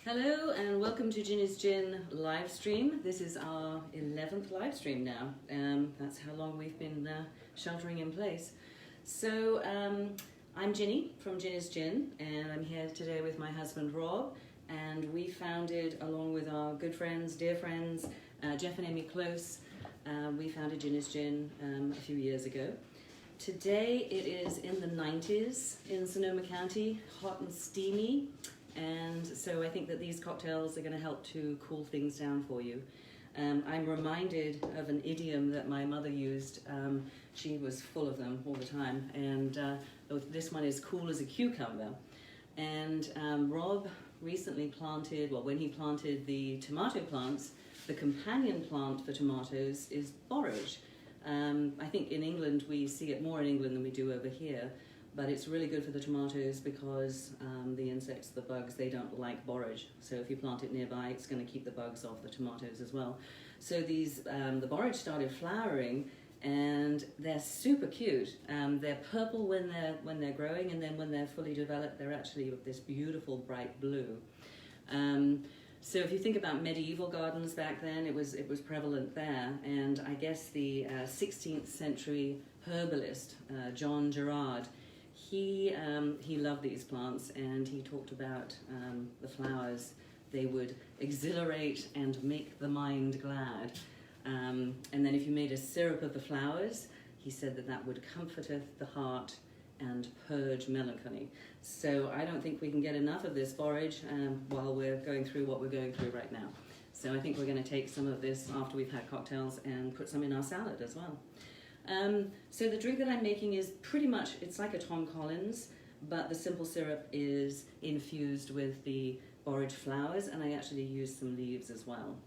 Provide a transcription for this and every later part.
Hello and welcome to Ginny's Gin live stream. This is our 11th live stream now. That's how long we've been sheltering in place. So I'm Ginny from Ginny's Gin, and I'm here today with my husband Rob, and we founded, along with our good friends, dear friends, Jeff and Amy Close, we founded Ginny's Gin a few years ago. Today it is in the 90s in Sonoma County, hot and steamy. And so I think that these cocktails are going to help to cool things down for you. I'm reminded of an idiom that my mother used. She was full of them all the time. And this one is cool as a cucumber. And Rob recently planted, well, when he planted the tomato plants, the companion plant for tomatoes is borage. I think in England, we see it more in England than we do over here. But it's really good for the tomatoes because the insects, the bugs, they don't like borage. So if you plant it nearby, it's going to keep the bugs off the tomatoes as well. So these, the borage started flowering, and they're super cute. They're purple when they're growing, and then when they're fully developed, they're actually this beautiful bright blue. So if you think about medieval gardens back then, it was prevalent there. And I guess the 16th century herbalist, John Gerard, he loved these plants, and he talked about the flowers. They would exhilarate and make the mind glad. And then if you made a syrup of the flowers, he said that would comforteth the heart and purge melancholy. So I don't think we can get enough of this borage while we're going through what we're going through right now. So I think we're going to take some of this after we've had cocktails and put some in our salad as well. So the drink that I'm making is pretty much, it's like a Tom Collins, but the simple syrup is infused with the borage flowers, and I actually use some leaves as well.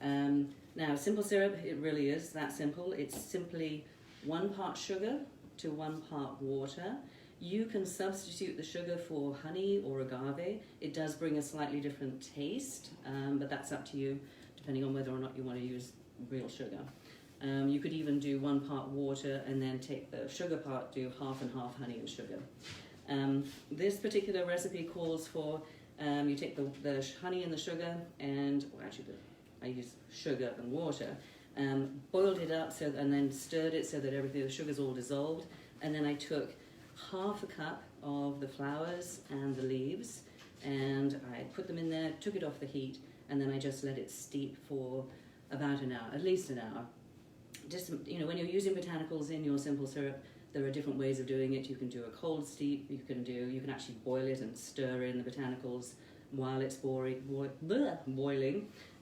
Now, simple syrup, it really is that simple. It's simply 1 part sugar to 1 part water. You can substitute the sugar for honey or agave. It does bring a slightly different taste, but that's up to you, depending on whether or not you want to use real sugar. You could even do 1 part water and then take the sugar part, do half and half honey and sugar. This particular recipe calls for, you take the honey and the sugar, and well, actually I use sugar and water, boiled it up and then stirred it so that everything, the sugar's all dissolved, and then I took half a cup of the flowers and the leaves, and I put them in there, took it off the heat, and then I just let it steep for about an hour, at least an hour. Just, you know, when you're using botanicals in your simple syrup, there are different ways of doing it. You can do a cold steep, you can actually boil it and stir in the botanicals while it's boiling,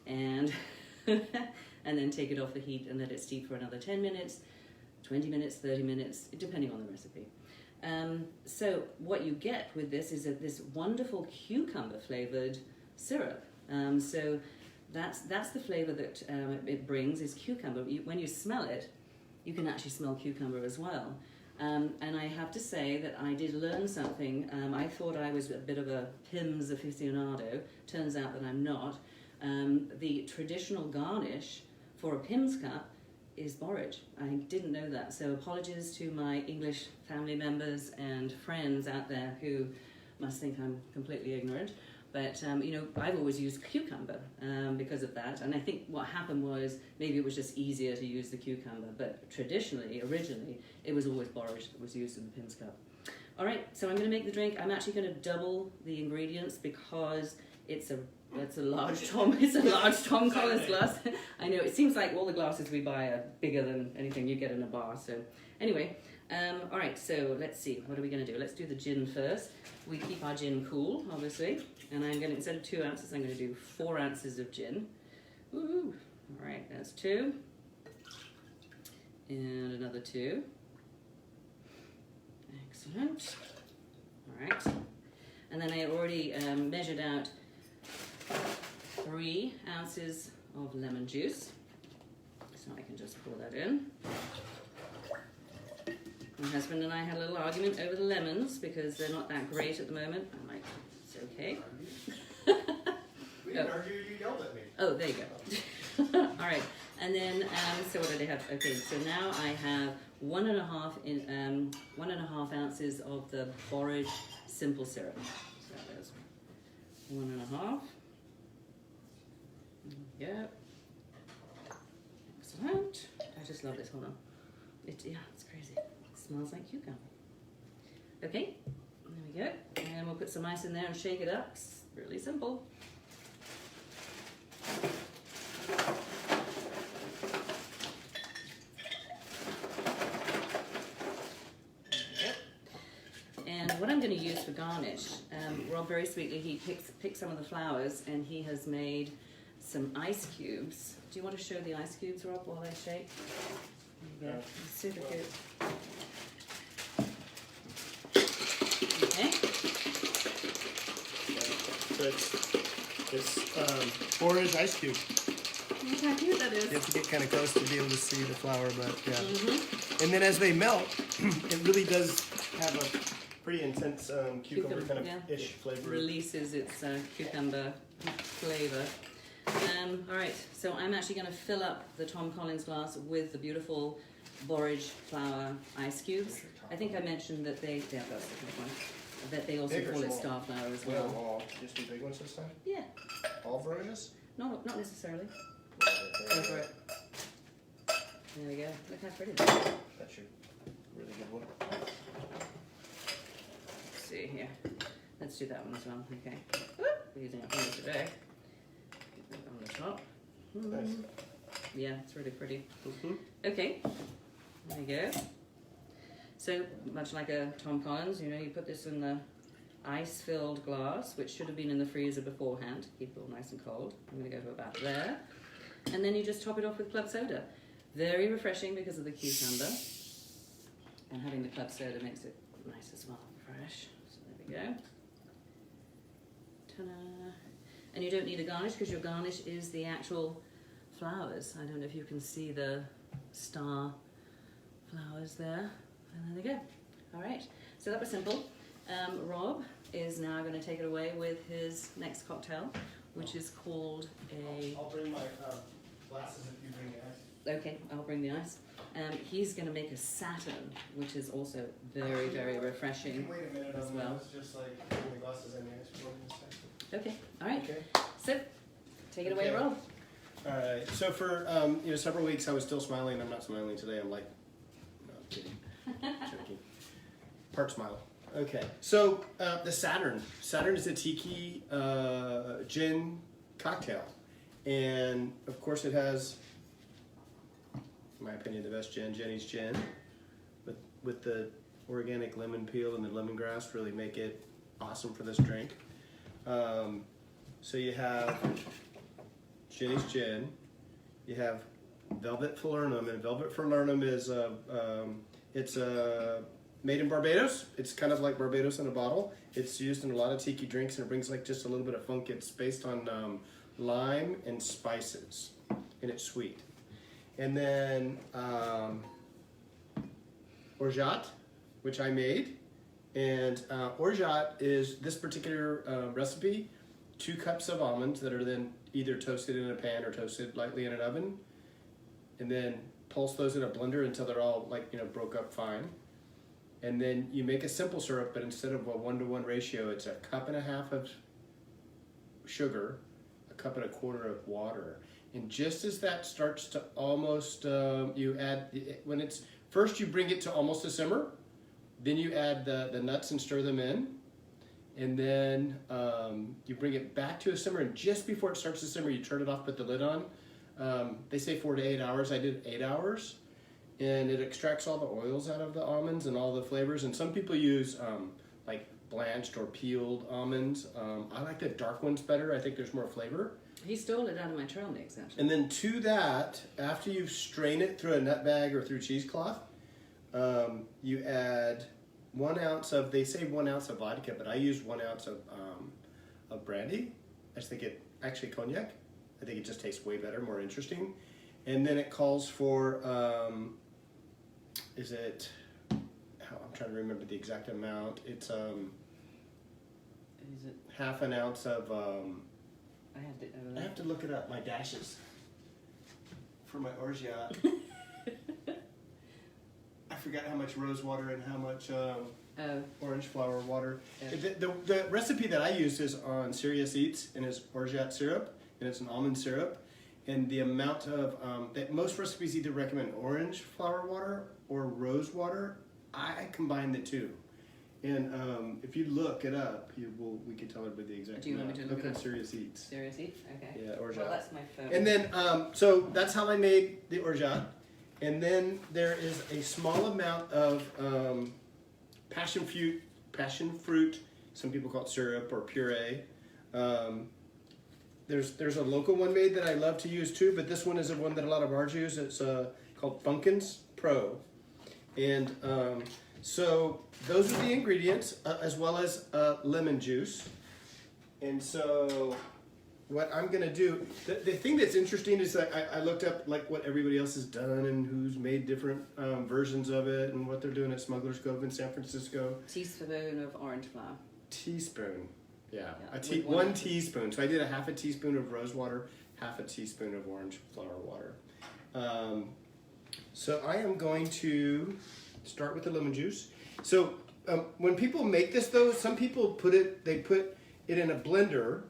and and then take it off the heat and let it steep for another 10 minutes, 20 minutes, 30 minutes, depending on the recipe. So what you get with this is this wonderful cucumber flavored syrup. So that's the flavor that it brings, is cucumber. When you smell it, you can actually smell cucumber as well. And I have to say that I did learn something. I thought I was a bit of a Pimm's aficionado. Turns out that I'm not. The traditional garnish for a Pimm's cup is borage. I didn't know that. So apologies to my English family members and friends out there who must think I'm completely ignorant. But, you know, I've always used cucumber because of that. And I think what happened was maybe it was just easier to use the cucumber. But traditionally, originally, it was always borage that was used in the Pimm's cup. All right, so I'm going to make the drink. I'm actually going to double the ingredients because it's a large Tom Collins glass. I know, it seems like all the glasses we buy are bigger than anything you get in a bar. So anyway, all right, so let's see. What are we going to do? Let's do the gin first. We keep our gin cool, obviously. And I'm going to, instead of 2 ounces, I'm going to do 4 ounces of gin. Woo! All right, that's 2. And another 2. Excellent. All right. And then I already measured out 3 ounces of lemon juice. So I can just pour that in. My husband and I had a little argument over the lemons because they're not that great at the moment. I'm like, it's okay. We didn't argue, you yelled at me. Oh, there you go. All right, and then, so what did I have? Okay, so now I have 1.5 ounces of the borage simple syrup. So there's 1.5. Yeah. Excellent. I just love this. Hold on. Yeah, it's crazy. It smells like cucumber. Okay, there we go. And we'll put some ice in there and shake it up. It's really simple. And what I'm going to use for garnish, Rob very sweetly, he picked some of the flowers and he has made some ice cubes. Do you want to show the ice cubes, Rob, while I shake? There you go. Super good. Okay. So it's Borage ice cube. Look how cute that is. You have to get kind of close to be able to see the flower, but yeah. Mm-hmm. And then as they melt, it really does have a pretty intense cucumber kind of ish flavor. Releases its cucumber flavor. All right, so I'm actually going to fill up the Tom Collins glass with the beautiful Borage flower ice cubes. I think I mentioned that that's the big one. That they also call it starflower as well. All just the big ones this time? Yeah. All Borages? No, not necessarily. Go for it. There we go. Look how pretty that is. That's your really good one. Let's see here. Let's do that one as well. Okay. We're using our fingers today. Put that on the top. Nice. Yeah, it's really pretty. Mm-hmm. Okay. There we go. So, much like a Tom Collins, you put this in the ice-filled glass, which should have been in the freezer beforehand. Keep it all nice and cold. I'm going to go to about there. And then you just top it off with club soda. Very refreshing because of the cucumber. And having the club soda makes it nice as well, fresh. So there we go. Ta-da! And you don't need a garnish because your garnish is the actual flowers. I don't know if you can see the star flowers there. And there they go. All right, so that was simple. Rob is now going to take it away with his next cocktail, which is called a... I'll bring my glasses if you bring the ice. Okay, I'll bring the ice. He's going to make a Saturn, which is also very, very refreshing. You can wait a minute as on well. those, just like bring the glasses and the ice for a second. Okay, all right. Okay. So, take it away, Okay. Rob. All right. So for several weeks I was still smiling. I'm not smiling today. I'm like, no, I'm kidding. Joking. Part smile. Okay. So the Saturn. Saturn is a tiki gin cocktail, and of course it has, in my opinion, the best gin, Ginny's gin, with the organic lemon peel and the lemongrass really make it awesome for this drink. So you have Ginny's gin, you have Velvet Falernum, and Velvet Falernum is it's made in Barbados. It's kind of like Barbados in a bottle. It's used in a lot of tiki drinks, and it brings like just a little bit of funk. It's based on lime and spices, and it's sweet. And then orgeat, which I made, and orgeat is this particular recipe: 2 cups of almonds that are then either toasted in a pan or toasted lightly in an oven, and then pulse those in a blender until they're all broke up fine. And then you make a simple syrup, but instead of a 1-to-1 ratio, it's 1.5 cups of sugar, 1.25 cups of water. And just as that starts to almost, you add, when it's, first you bring it to almost a simmer, then you add the nuts and stir them in. And then you bring it back to a simmer, and just before it starts to simmer, you turn it off, put the lid on. They say 4 to 8 hours. I did 8 hours. And it extracts all the oils out of the almonds and all the flavors. And some people use like blanched or peeled almonds. I like the dark ones better. I think there's more flavor. He stole it out of my trail mix, actually. And then to that, after you strain it through a nut bag or through cheesecloth, you add 1 ounce of, they say 1 ounce of vodka, but I use 1 ounce of brandy. I just think actually cognac. I think it just tastes way better, more interesting. And then it calls for, I'm trying to remember the exact amount. It's Is it? 1/2 ounce of, I I have to look it up, my dashes for my orgeat. I forgot how much rose water and how much orange flower water. Oh. The recipe that I used is on Serious Eats and is orgeat syrup. and it's an almond syrup. And the amount of, that most recipes either recommend orange flower water or rose water. I combine the two. And if you look it up, we can tell everybody the exact Do you want me to look it on up? Serious Eats. Serious Eats? Okay. Yeah, orgeat. Well, that's my phone. And then, so that's how I made the orgeat. And then there is a small amount of passion fruit. Some people call it syrup or puree. There's a local one made that I love to use too, but this one is one that a lot of ours use. It's called Funkins Pro. And so those are the ingredients, as well as lemon juice. And so what I'm gonna do, the thing that's interesting is that I looked up like what everybody else has done and who's made different versions of it and what they're doing at Smuggler's Cove in San Francisco. Teaspoon of orange flour. Teaspoon. Yeah, Yeah, one teaspoon. So I did a half a teaspoon of rose water, half a teaspoon of orange flower water. So I am going to start with the lemon juice. So when people make this though, some people put it in a blender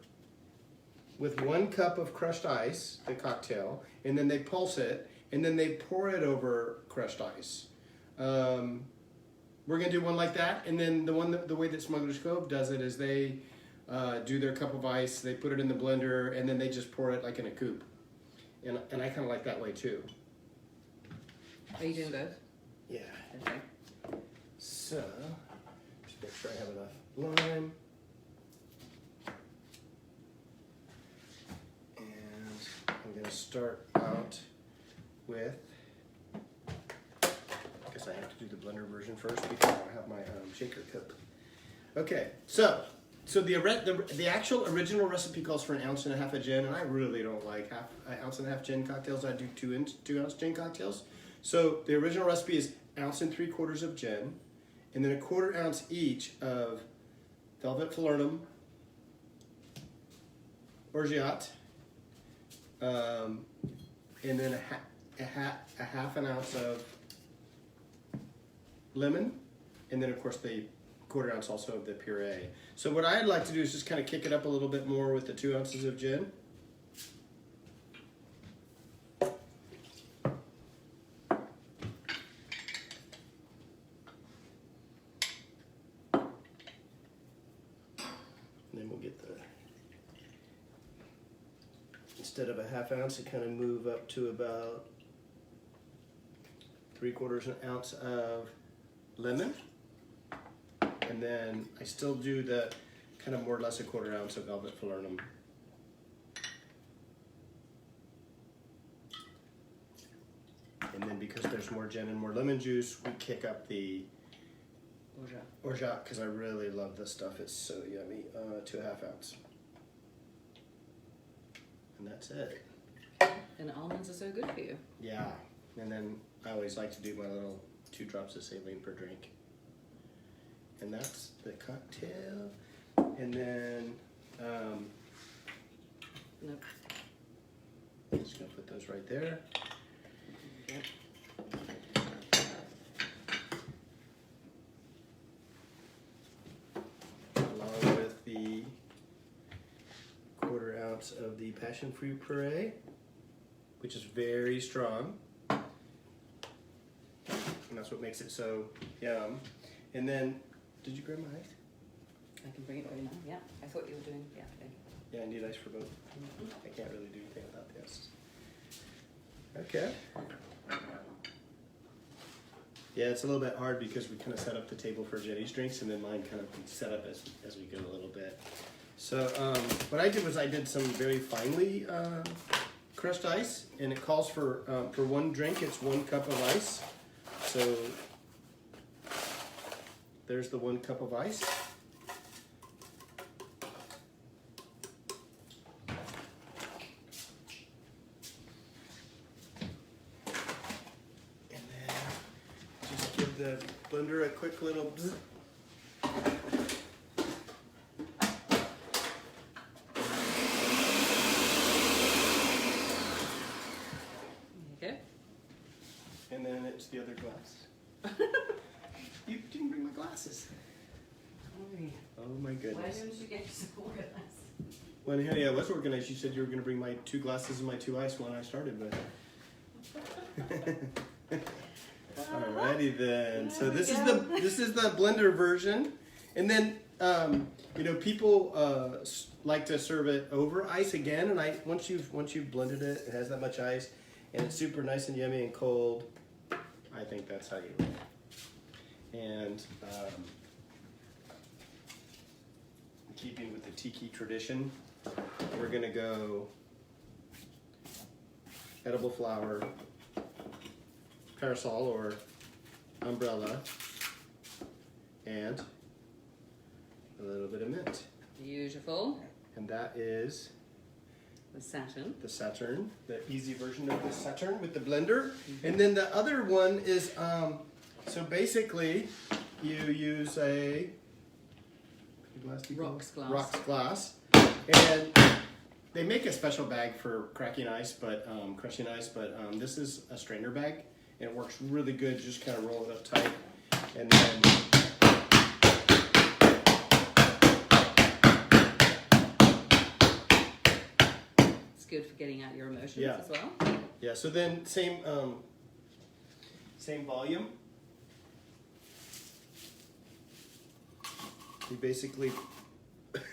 with 1 cup of crushed ice, the cocktail, and then they pulse it, and then they pour it over crushed ice. We're gonna do one like that, and then the way that Smuggler's Cove does it is they do their cup of ice, they put it in the blender, and then they just pour it like in a coupe. And I kind of like that way too. Are you doing both? Yeah. Okay. So, just make sure I have enough lime. And I'm going to start out with, I guess I have to do the blender version first because I don't have my shaker cup. Okay, so the actual original recipe calls for 1.5 ounces of gin, and I really don't like 1.5 ounces gin cocktails. I do 2 ounce gin cocktails. So the original recipe is 1.75 ounces of gin, and then 1/4 ounce each of velvet falernum, orgeat, and then a half an ounce of lemon, and then of course the 1/4 ounce also of the puree. So what I'd like to do is just kind of kick it up a little bit more with the 2 ounces of gin. And then we'll get instead of a 1/2 ounce, it kind of move up to about 3/4 ounce of lemon. And then I still do the kind of more or less 1/4 ounce of velvet falernum. And then because there's more gin and more lemon juice, we kick up the orgeat because I really love this stuff. It's so yummy. To 1/2 ounce. And that's it. And almonds are so good for you. Yeah. And then I always like to do my little 2 drops of saline per drink. And that's the cocktail. And then Nope. I'm just gonna put those right there. Yep. Along with the 1/4 ounce of the passion fruit puree, which is very strong. And that's what makes it so yum. And then, did you grab my ice? I can bring it for you now. Yeah. I thought you were doing. Yeah. Okay. Yeah, I need ice for both. I can't really do anything without the ice. Okay. Yeah, it's a little bit hard because we kind of set up the table for Jenny's drinks, and then mine kind of set up as we go a little bit. So what I did was I did some very finely crushed ice, and it calls for 1 drink, it's 1 cup of ice. So there's the 1 cup of ice. And then just give the blender a quick little bzz. Okay. And then it's the other glass. You didn't bring my glasses. Sorry. Oh my Why goodness. didn't you get some more glass? When Henny, I was organized, you said you were going to bring my 2 glasses and my 2 ice when I started, but. Alrighty then. So this is the blender version, and then you know, people like to serve it over ice again. And once you've blended it, it has that much ice, and it's super nice and yummy and cold. I think that's how you do it. And keeping with the tiki tradition, we're gonna go edible flower, parasol or umbrella, and a little bit of mint. Beautiful. And that is The Saturn. the Saturn, the easy version of the Saturn with the blender. And then the other one is, so basically you use a Rocks glass. Rocks glass. And they make a special bag for cracking ice, but crushing ice, but this is a strainer bag, and it works really good. Just kind of roll it up tight, and then It's good for getting out your emotions Yeah. as well. yeah. So then same volume. You basically What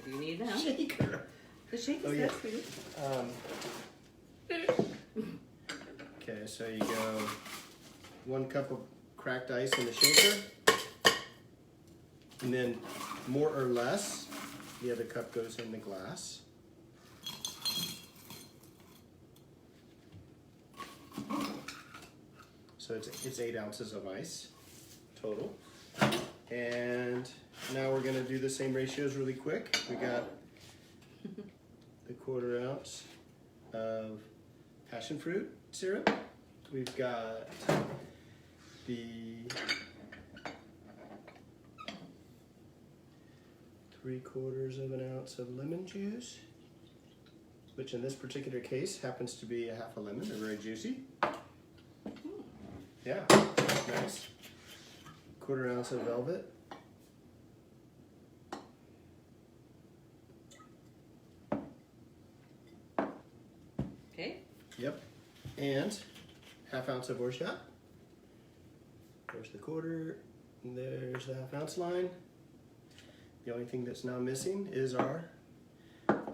do you need now? shaker. The shaker's Oh, there, yeah. sweetie. Okay, so you go 1 cup of cracked ice in the shaker, and then more or less, the other cup goes in the glass. So it's 8 ounces of ice total. And now we're gonna do the same ratios really quick. We got the 1/4 ounce of passion fruit syrup. We've got the 3/4 ounce of lemon juice, which in this particular case happens to be a half a lemon. They're very juicy. Yeah, nice. 1/4 ounce of velvet. Okay. Yep. And 1/2 ounce of orgeat. There's the 1/4. And there's the 1/2 ounce line. The only thing that's now missing is our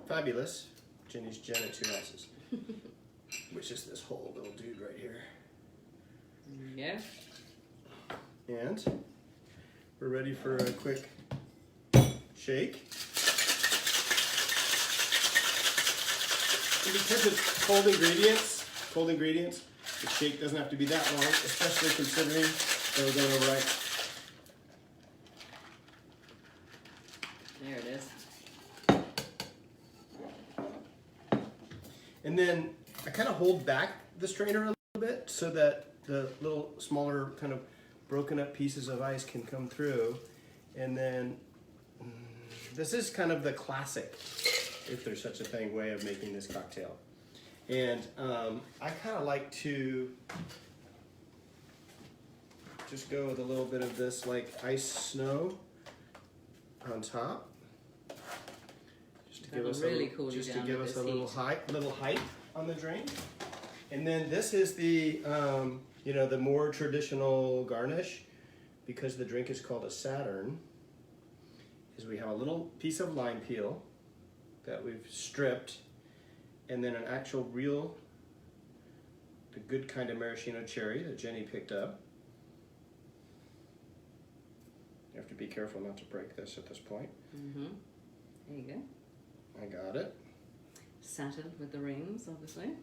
fabulous Ginny's Gin at 2 ounces, which is this whole little dude right here. Yeah. And we're ready for a quick shake. And because it's cold ingredients, the shake doesn't have to be that long, especially considering that we're going over ice. There it is. And then I kind of hold back the strainer a little bit so that the little smaller kind of broken up pieces of ice can come through. And then this is kind of the classic, if there's such a thing, way of making this cocktail. And I kind of like to just go with a little bit of this like ice snow on top. Just to give That'll us really cool you just to down give with us a this little heat. height on the drink. And then this is the you know, the more traditional garnish, because the drink is called a Saturn, is we have a little piece of lime peel that we've stripped, and then an actual real, the good kind of maraschino cherry that Jenny picked up. You have to be careful not to break this at this point. Mm-hmm. There you go. I got it. Saturn with the rings, obviously.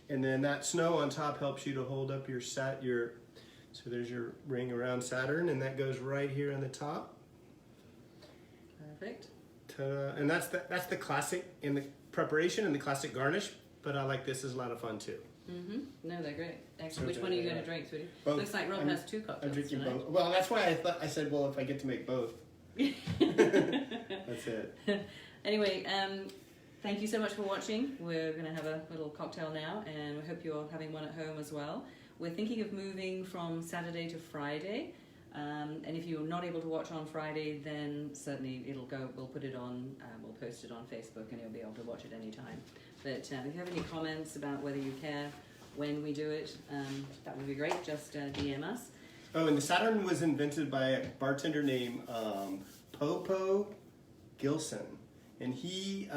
And then that snow on top helps you to hold up your so there's your ring around Saturn, and that goes right here on the top. Perfect. Ta-da. And that's the classic in the preparation and the classic garnish, but I like this as a lot of fun too. Mm-hmm. No, they're great. Excellent. So Which one are you yeah. going to drink, sweetie? Both. Looks like Rob has 2 cocktails I'm drinking tonight. both. Well, that's why I said, well, if I get to make both. That's it. Anyway, thank you so much for watching. We're going to have a little cocktail now, and we hope you're having one at home as well. We're thinking of moving from Saturday to Friday. And if you're not able to watch on Friday, then certainly it'll go. We'll put it on. We'll post it on Facebook, and you'll be able to watch it anytime. But if you have any comments about whether you care when we do it, that would be great. Just DM us. Oh, and the Saturn was invented by a bartender named Popo Gilson, and he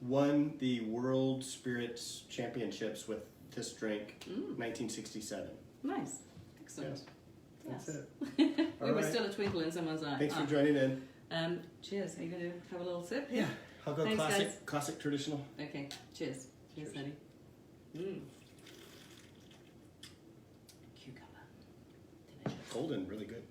won the World Spirits Championships with this drink, 1967. Nice, excellent. That's Yes. it. We were still a twinkle in someone's eye. Thanks for joining in. Cheers. Are you going to have a little sip? Yeah, I'll go Thanks, classic, guys. classic traditional. Okay. Cheers. Cheers, honey. Cucumber. Delicious. Golden, really good.